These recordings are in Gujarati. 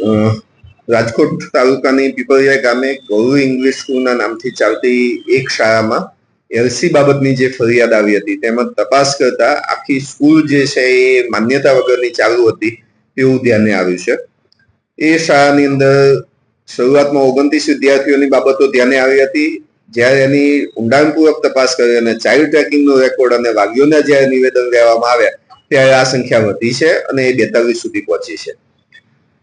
રાજકોટ તાલુકાની પીપળિયા ગામે ગૌરી ઇંગ્લિશ સ્કૂલના નામથી ચાલતી એક શાળામાં એલસી બાબતની જે ફરિયાદ આવી હતી તેમાં તપાસ કરતા આખી સ્કૂલ જે છે એ માન્યતા વગરની ચાલુ હતી તેવું ધ્યાને આવ્યું છે. એ શાળાની અંદર શરૂઆતમાં 29 વિદ્યાર્થીઓની બાબતો ધ્યાને આવી હતી. જ્યારે એની ઊંડાણપૂર્વક તપાસ કરી અને ચાઇલ્ડ ટ્રેકિંગનો રેકોર્ડ અને વાલીઓના જ્યારે નિવેદન લેવામાં આવ્યા ત્યારે આ સંખ્યા વધી છે અને એ 42 સુધી પહોંચી છે.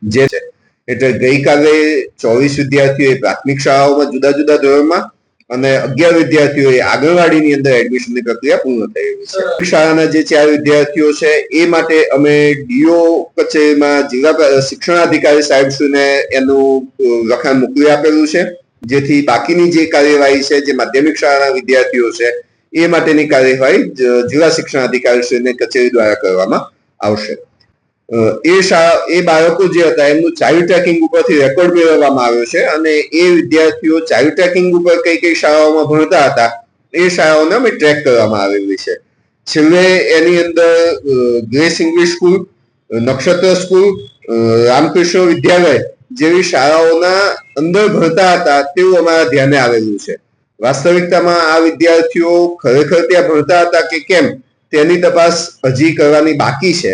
જે છે એટલે ગઈકાલે 24 વિદ્યાર્થીઓએ પ્રાથમિક શાળાઓમાં જુદા જુદા ધોરણમાં અને 11 વિદ્યાર્થીઓએ આંગણવાડીની અંદર એડમિશનની પ્રક્રિયા પૂર્ણ થઈ છે. શાળાના જે 4 વિદ્યાર્થીઓ છે એ માટે અમે ડીઓ કચેરીમાં જિલ્લા શિક્ષણાધિકારી સાહેબશ્રીને એનું લખાણ મોકલી આપેલું છે, જેથી બાકીની જે કાર્યવાહી છે જે માધ્યમિક શાળાના વિદ્યાર્થીઓ છે એ માટેની કાર્યવાહી જિલ્લા શિક્ષણાધિકારીશ્રીને કચેરી દ્વારા કરવામાં આવશે. એ બાળકો જે હતા એમનું ચાઇલ્ડ ટ્રેકિંગ ઉપરથી રેકોર્ડ મેળવવામાં આવ્યો છે અને એ વિદ્યાર્થીઓ ચાઇલ્ડ ટ્રેકિંગ ઉપર કઈ કઈ શાળાઓમાં ભણતા હતા એ શાળાઓને અમે ટ્રેક કરવામાં આવેલી છે. છેલ્લે એની અંદર ગ્રેસ ઇંગ્લિશ સ્કૂલ, નક્ષત્ર સ્કૂલ, રામકૃષ્ણ વિદ્યાલય જેવી શાળાઓના અંદર ભણતા હતા તેવું અમારા ધ્યાને આવેલું છે. વાસ્તવિકતામાં આ વિદ્યાર્થીઓ ખરેખર ત્યાં ભણતા હતા કે કેમ તેની તપાસ હજી કરવાની બાકી છે.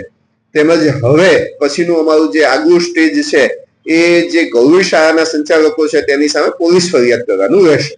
તેમજ હવે પછીનું અમારું જે આગલું સ્ટેજ છે એ જે ગૌરી શાળાના સંચાલકો છે તેની સામે પોલીસ ફરિયાદ કરવાનું રહેશે.